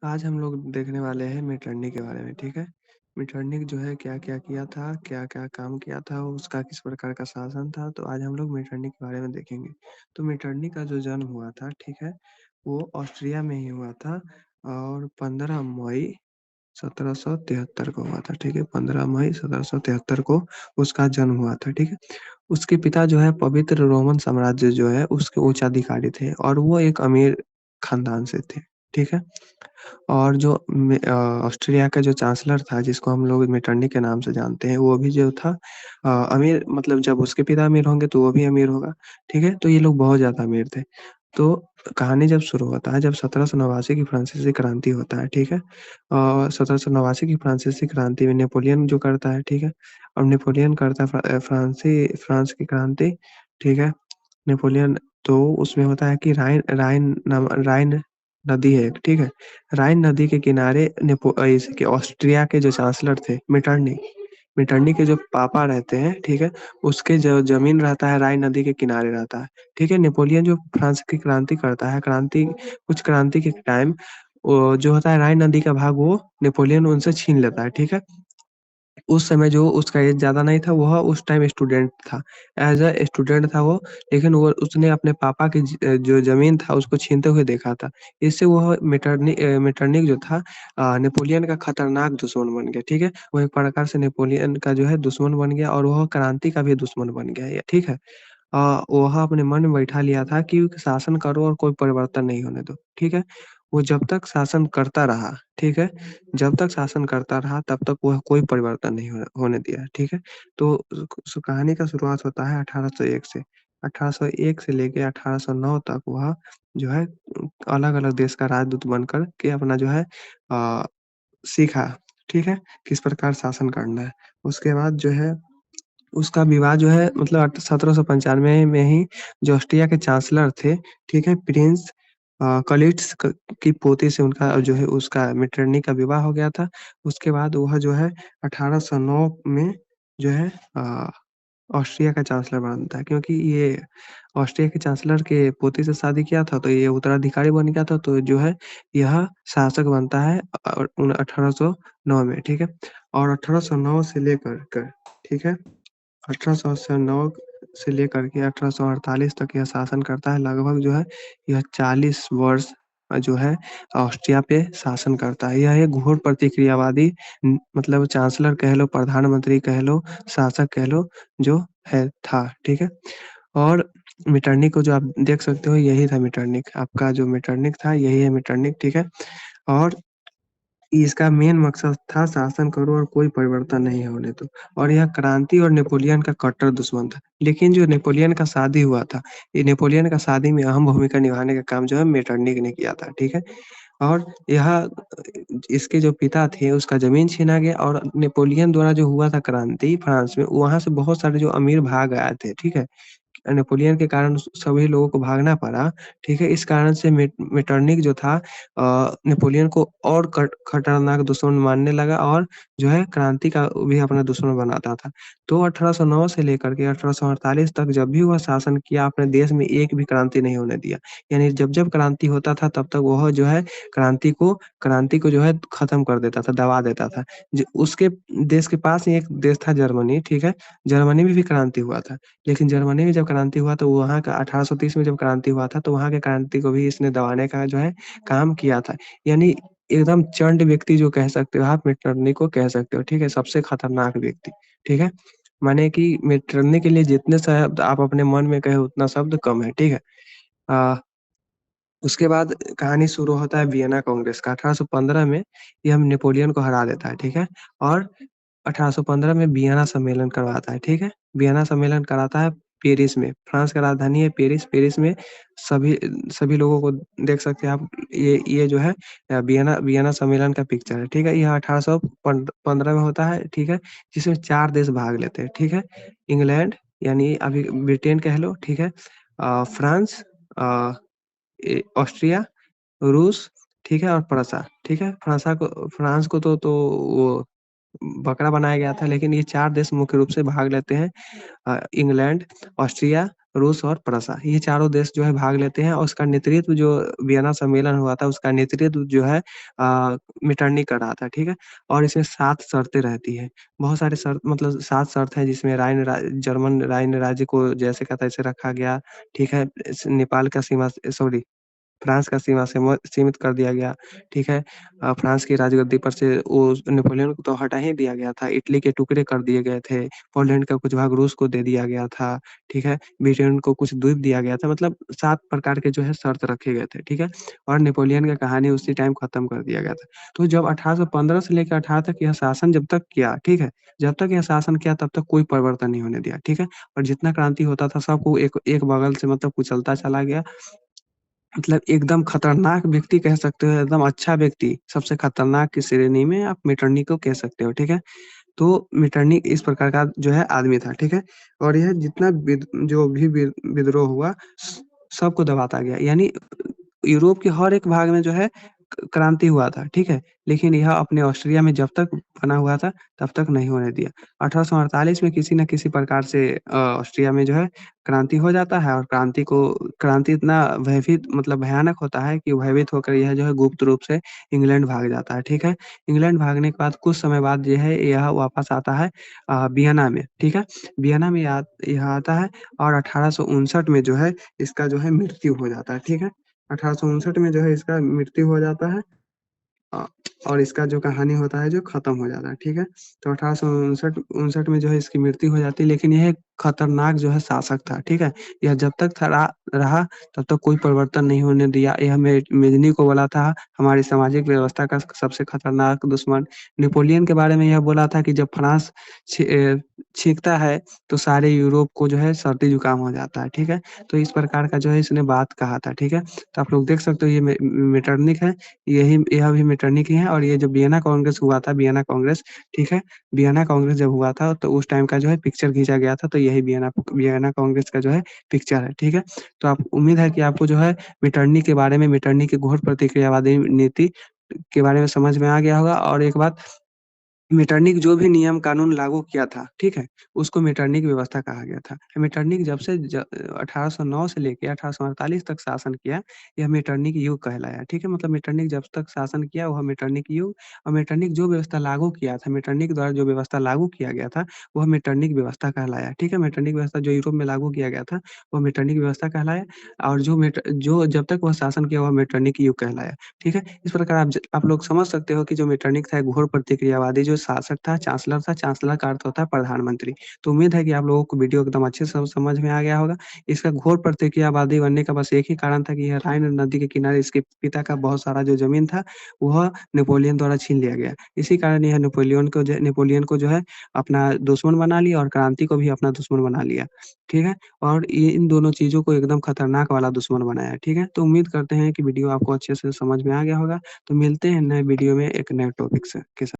आज हम लोग देखने वाले हैं मिटरनी के बारे में, ठीक है? मिटरनी जो है क्या-क्या किया था, क्या-क्या काम किया था, उसका किस प्रकार का शासन था, तो आज हम लोग मिटरनी के बारे में देखेंगे। तो मिटरनी का जो जन्म हुआ था, ठीक है? वो ऑस्ट्रिया में ही हुआ था और 15 मई 1773 को हुआ था, ठीक है? 15 मई 1773 को उसका जन्म हुआ था, ठीक है? उसके पिता जो है पवित्र रोमन साम्राज्य जो है उसके उच्चाधिकारी थे और वो एक अमीर खानदान से थे, ठीक है? और जो ऑस्ट्रिया का जो चांसलर था जिसको हम लोग मेटरनिख के नाम से जानते हैं, वो भी जो था अमीर मतलब जब उसके पिता अमीर होंगे तो वो भी अमीर होगा, ठीक है? तो ये लोग बहुत ज़्यादा अमीर थे। तो कहानी जब शुरू होता है जब 1789 की फ्रांसीसी क्रांति होता है, ठीक है? 1789 की फ्रांसीसी क्रांति में नेपोलियन जो करता है, ठीक है? और नेपोलियन करता है फ्रांस की क्रांति, ठीक है? नेपोलियन तो उसमें होता है कि राइन नदी है एक, ठीक है? राइन नदी के किनारे इसके ऑस्ट्रिया के जो चांसलर थे मेटरनिख के जो पापा रहते हैं, ठीक है? उसके जो ज़मीन रहता है राइन नदी के किनारे रहता है, ठीक है? नेपोलियन जो फ्रांस की क्रांति करता है, क्रांति के टाइम वो जो होता है राइन नदी का भाग वो नेपोलियन उनसे छीन लेता है, ठीक है? उस समय जो उसका एज ज़्यादा नहीं था, वह उस टाइम स्टूडेंट था। एज़ अ स्टूडेंट था वो, लेकिन वो उसने अपने पापा की जो ज़मीन था उसको छीनते हुए देखा था। इससे वह मेटरनिख जो था नेपोलियन का खतरनाक दुश्मन बन गया, ठीक है? वो एक प्रकार से नेपोलियन का जो है दुश्मन बन गया और वह क्रांति का भी दुश्मन बन गया, ये ठीक है? वह अपने मन में बैठा लिया था कि शासन करो और कोई परिवर्तन नहीं होने दो, ठीक है? वो जब तक शासन करता रहा, ठीक है? जब तक शासन करता रहा तब तक वह कोई परिवर्तन नहीं होने दिया, ठीक है? तो कहानी का शुरुआत होता है 1801 से। 1801 से लेके 1809 तक वह जो है अलग-अलग देश का राजदूत बनकर के अपना जो है अ, सीखा, ठीक है? किस प्रकार शासन करना है। उसके बाद जो है उसका विवाह जो है मतलब 1795 में ही जो ऑस्ट्रिया के चांसलर थे, ठीक है? प्रिंस कलिट्स की पोती से उनका जो है उसका मेटरनिख का विवाह हो गया था। उसके बाद वह जो है 1809 में जो है ऑस्ट्रिया का चांसलर बनता है क्योंकि ये ऑस्ट्रिया के चांसलर के पोती से शादी किया था, तो ये उत्तराधिकारी बन गया था, तो जो है यह शासक बनता है 1809 में, ठीक है? और 1809 से लेकर कर ठीक है? 1809 से लेकर के 1848 तक यह शासन करता है, लगभग जो है यह 40 वर्ष जो है ऑस्ट्रिया पे शासन करता है। यह एक घोर प्रतिक्रियावादी मतलब चांसलर कह लो, प्रधानमंत्री कह लो, शासक कह लो जो है था, ठीक है? और मेटरनिख को जो आप देख सकते हो यही था मेटरनिख, आपका जो मेटरनिख था यही है मेटरनिख, ठीक है? और इसका मेन मकसद था शासन करो और कोई परिवर्तन नहीं होने दो और यह क्रांति और नेपोलियन का कट्टर दुश्मन था। लेकिन जो नेपोलियन का शादी हुआ था, ये नेपोलियन का शादी में अहम भूमिका निभाने का काम जो है मेटरनिख ने किया था, ठीक है? और यह इसके जो पिता थे उसका ज़मीन छीना गया और नेपोलियन द्वारा जो हुआ था क्रांति फ्रांस में, वहाँ से बहुत सारे जो अमीर भाग आए थे, ठीक है? नेपोलियन के कारण सभी लोगों को भागना पड़ा, ठीक है? इस कारण से मेटरनिख जो था नेपोलियन को और खतरनाक दुश्मन मानने लगा और जो है क्रांति का भी अपना दुश्मन बनाता था। तो 1809 से लेकर के 1848 तक जब भी वह शासन किया, अपने देश में एक भी क्रांति नहीं होने दिया। यानी जब-जब क्रांति होता था तब तक वह जो है क्रांति को जो है खत्म कर देता था, दबा देता था। उसके देश के पास ही एक देश था जर्मनी, ठीक है? जर्मनी में भी क्रांति हुआ था। लेकिन जर्मनी में जब क्रांति हुआ तो वहाँ का 1830 में जब क्रांति हुआ था, तो वहाँ के क्रांति को भी इसने दबाने का जो है काम किया था। यानी एकदम चंड व्यक्ति जो कह सकते हो आप मेटरनिख को कह सकते हो, ठीक है? सबसे खतरनाक व्यक्ति, ठीक है? माने कि मेटरनिख के लिए जितने शब्द आप अपने मन में कहे उतना शब्द कम है, ठीक है? अ उसके बाद कहानी शुरू होता है वियना कांग्रेस का 1815 में ये हम नेपोलियन को हरा देता है, ठीक है? और 1815 में वियना सम्मेलन करवाता है, ठीक है? वियना सम्मेलन कराता है पेरिस में, फ्रांस का राजधानी है पेरिस, पेरिस में सभी सभी लोगों को देख सकते हैं आप ये जो है वियना वियना सम्मेलन का पिक्चर है, ठीक है? यह 1815 में होता है, ठीक है? जिसमें 4 देश भाग लेते हैं, ठीक है? इंग्लैंड यानी अभी ब्रिटेन कह लो, ठीक है? फ्रांस अ ऑस्ट्रिया, रूस, ठीक है? और प्रसा, ठीक है? फ्रांस को तो वो बकरा बनाया गया था, लेकिन ये 4 देश मुख्य रूप से भाग लेते हैं इंग्लैंड, ऑस्ट्रिया, रूस और प्रशा, ये चारों देश जो है भाग लेते हैं और उसका नेतृत्व जो वियना सम्मेलन हुआ था, उसका नेतृत्व जो है मेटरनिख कर रहा था, ठीक है? और इसमें 7 शर्तें रहती हैं। बहुत सारे शर्त मतलब 7 शर्त हैं जिसमें जर्मन राइन राज्य को जैसे का तैसे रखा गया, ठीक है? नेपाल का सीमा सॉरी फ्रांस का सीमा सीमित कर दिया गया, ठीक है? फ्रांस की राजगद्दी पर से वो नेपोलियन को तो हटा ही दिया गया था, इटली के टुकड़े कर दिए गए थे, पोलैंड का कुछ भाग रूस को दे दिया गया था, ठीक है? ब्रिटेन को कुछ द्वीप दिया गया था, मतलब 7 प्रकार के जो है शर्त रखे गए थे, ठीक है? और नेपोलियन का कहानी उसी टाइम खत्म कर दिया गया था। तो जब 1815 से लेकर 18 तक यह शासन जब तक किया, ठीक है? जब तक यह शासन किया तब तक कोई परिवर्तन नहीं होने दिया, ठीक है? और जितना क्रांति होता था सबको एक एक बगल से मतलब कुचलता चला गया। मतलब एकदम खतरनाक व्यक्ति कह सकते हो, एकदम अच्छा व्यक्ति, सबसे खतरनाक की श्रेणी में आप मेटरनिख को कह सकते हो, ठीक है? तो मेटरनिख इस प्रकार का जो है आदमी था, ठीक है? और यह जितना जो भी विद्रोह हुआ सबको दबाता गया, यानी यूरोप के हर एक भाग में जो है क्रांति हुआ था, ठीक है? लेकिन यह अपने ऑस्ट्रिया में जब तक बना हुआ था, तब तक नहीं होने दिया। 1848 में किसी न किसी प्रकार से ऑस्ट्रिया में जो है क्रांति हो जाता है और क्रांति इतना भयभीत मतलब भयानक होता है कि भयभीत होकर यह जो है गुप्त रूप से इंग्लैंड भाग जाता है, ठीक है? इंग्लैंड भागने के बाद कुछ समय बाद जो है यह वापस आता है वियना में, ठीक है? वियना में यह आता है और 1859 में जो है इसका जो है मृत्यु हो जाता है, ठीक है? 1859 में जो है इसका मृत्यु हो जाता है अ, और इसका जो कहानी होता है जो खत्म हो जाता है, ठीक है? तो 1859 59 में जो है इसकी मृत्यु हो जाती है, लेकिन यह एक खतरनाक जो है शासक था, ठीक है? यह जब तक था रहा तब तक कोई परिवर्तन नहीं होने दिया। यह मेजनी को बोला था हमारी सामाजिक व्यवस्था का सबसे खतरनाक दुश्मन। नेपोलियन के बारे में यह बोला था कि जब फ्रांस छींकता है तो सारे यूरोप को जो है सर्दी जुकाम हो जाता है, ठीक है? तो इस प्रकार का जो है इसने बात कहा था, ठीक है? तो आप लोग देख सकते हो ये मेटरनिख है, यह भी मेटरनिख ही है और ये जो वियना कांग्रेस हुआ था, वियना कांग्रेस, ठीक है? वियना कांग्रेस जब हुआ था तो उस टाइम का जो है पिक्चर खींचा गया था, तो यही वियना कांग्रेस का जो है पिक्चर है, ठीक है? तो आप उम्मीद है कि आपको जो है मेटरनिख के बारे में, मेटरनिख की घोर प्रतिक्रियावादी नीति के बारे में समझ में आ गया होगा और एक बात मेटरनिख जो भी नियम कानून लागू किया था, ठीक है? उसको मेटरनिख व्यवस्था कहा गया था। मेटरनिख जब से 1809 से लेके 1848 तक शासन किया, यह मेटरनिख युग कहलाया, ठीक है? मतलब मेटरनिख जब तक शासन किया वह मेटरनिख युग और मेटरनिख जो व्यवस्था लागू किया था, मेटरनिख द्वारा जो व्यवस्था लागू किया गया था, वह मेटरनिख व्यवस्था कहलाया, ठीक है? मेटरनिख व्यवस्था जो यूरोप में लागू किया गया था, वह मेटरनिख व्यवस्था कहलाया और जो जब तक वह शासन किया वह मेटरनिख युग कहलाया, ठीक है? इस प्रकार आप लोग समझ सकते हो कि जो मेटरनिख था, एक घोर प्रतिक्रियावादी जो शासक था, चांसलर का अर्थ होता है प्रधानमंत्री। तो उम्मीद है कि आप लोगों को वीडियो एकदम अच्छे से समझ में आ गया होगा। इसका घोर प्रतिक्रियावादी बनने का बस एक ही कारण था कि यह राइन नदी के किनारे इसके पिता का बहुत सारा जो ज़मीन था, वह नेपोलियन द्वारा छीन लिया गया। इसी कारण यह नेपोलियन को जो है अपना दुश्मन बना लिया और क्रांति को भी अपना दुश्मन बना लिया, ठीक है? और ये इन दोनों चीज़ों को एकदम खतरनाक वाला दुश्मन बनाया, ठीक है? तो उम्मीद करते हैं कि वीडियो आपको अच्छे से समझ में आ गया होगा। तो मिलते हैं नए वीडियो में एक नए टॉपिक से के साथ।